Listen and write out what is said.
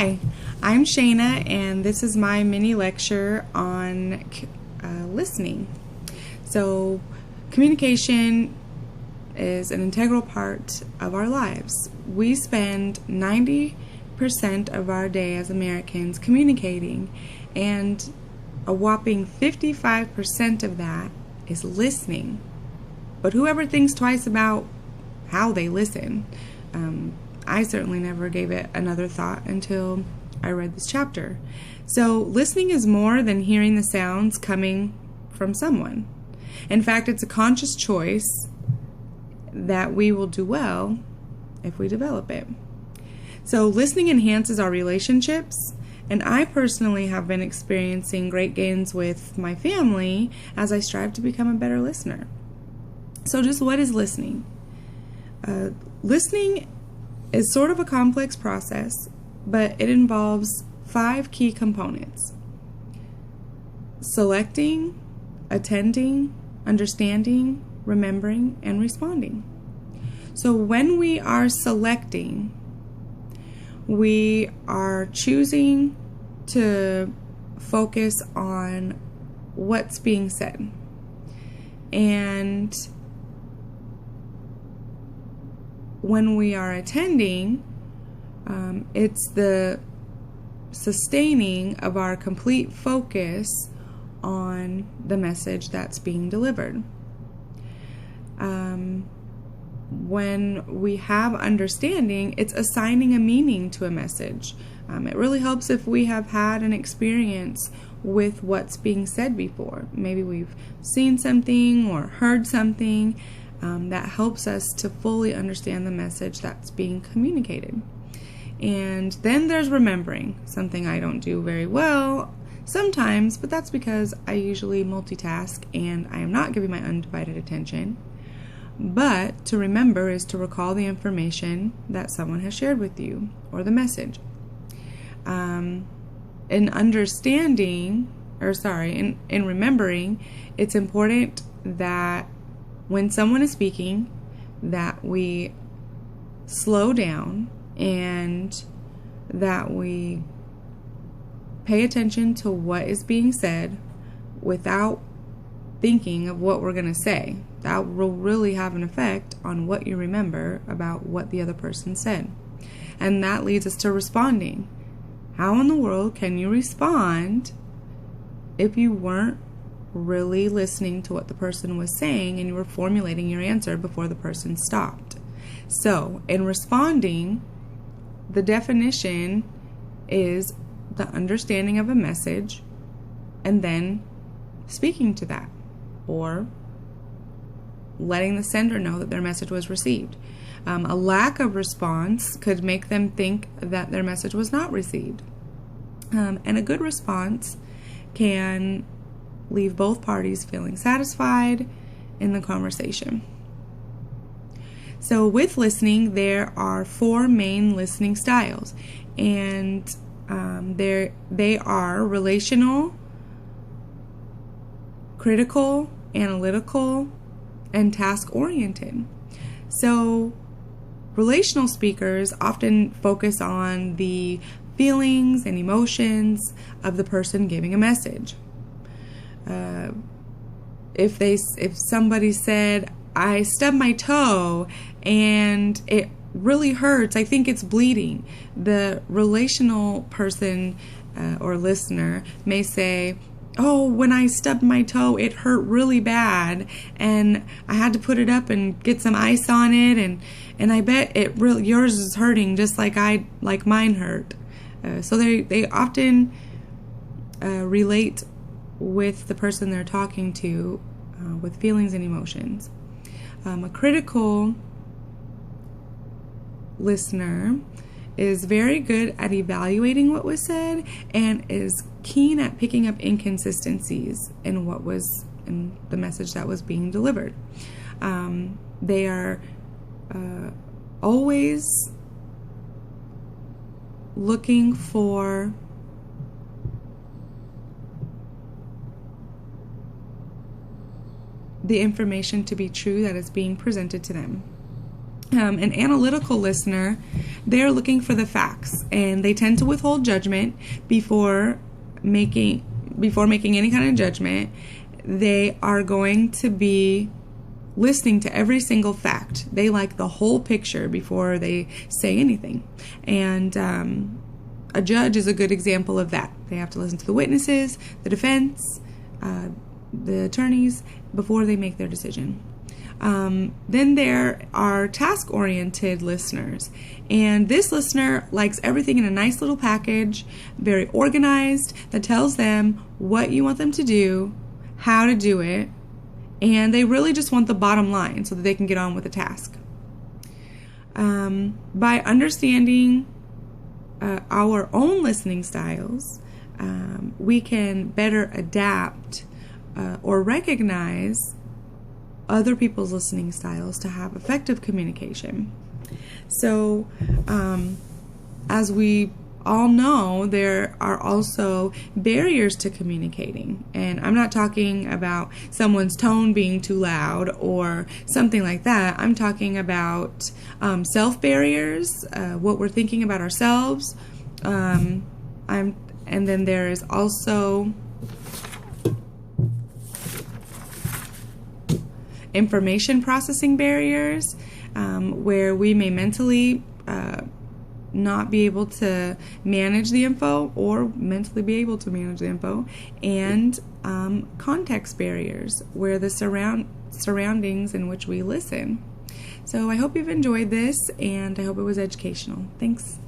Hi, I'm Shayna, and this is my mini lecture on listening. So, communication is an integral part of our lives. We spend 90% of our day as Americans communicating, and a whopping 55% of that is listening. But whoever thinks twice about how they listen? I certainly never gave it another thought until I read this chapter. So, listening is more than hearing the sounds coming from someone. In fact, it's a conscious choice that we will do well if we develop it. So, listening enhances our relationships, and I personally have been experiencing great gains with my family as I strive to become a better listener. So, just what is listening? Listening is sort of a complex process, but it involves 5 key components: selecting, attending, understanding, remembering, and responding. So when we are selecting, we are choosing to focus on what's being said. And when we are attending, it's the sustaining of our complete focus on the message that's being delivered. When we have understanding, it's assigning a meaning to a message. It really helps if we have had an experience with what's being said before. Maybe we've seen something or heard something that helps us to fully understand the message that's being communicated. And then there's remembering, something I don't do very well sometimes, but that's because I usually multitask and I am not giving my undivided attention. But to remember is to recall the information that someone has shared with you, or the message. In remembering, it's important that when someone is speaking, that we slow down and that we pay attention to what is being said without thinking of what we're going to say. That will really have an effect on what you remember about what the other person said. And that leads us to responding. How in the world can you respond if you weren't really listening to what the person was saying and you were formulating your answer before the person stopped? So, in responding, the definition is the understanding of a message and then speaking to that, or letting the sender know that their message was received. A lack of response could make them think that their message was not received. And a good response can leave both parties feeling satisfied in the conversation. So with listening, there are 4 main listening styles, and they are relational, critical, analytical, and task-oriented. So relational speakers often focus on the feelings and emotions of the person giving a message. If somebody said, "I stubbed my toe and it really hurts, I think it's bleeding," the relational person or listener may say, "Oh, when I stubbed my toe, it hurt really bad, and I had to put it up and get some ice on it, and I bet yours is hurting just like mine hurt." So they often relate with the person they're talking to with feelings and emotions. A critical listener is very good at evaluating what was said and is keen at picking up inconsistencies in the message that was being delivered. They are always looking for the information to be true that is being presented to them. An analytical listener, they're looking for the facts, and they tend to withhold judgment before making any kind of judgment. They are going to be listening to every single fact. They like the whole picture before they say anything. And a judge is a good example of that. They have to listen to the witnesses, the defense, the attorneys before they make their decision. Then there are task-oriented listeners, and this listener likes everything in a nice little package, very organized, that tells them what you want them to do, how to do it, and they really just want the bottom line so that they can get on with the task. By understanding our own listening styles, we can better adapt or recognize other people's listening styles to have effective communication. So, as we all know, there are also barriers to communicating. And I'm not talking about someone's tone being too loud or something like that. I'm talking about self-barriers, what we're thinking about ourselves. And then there is also information processing barriers, where we may mentally not be able to manage the info or mentally be able to manage the info, and context barriers, where the surroundings in which we listen. So I hope you've enjoyed this, and I hope it was educational. Thanks.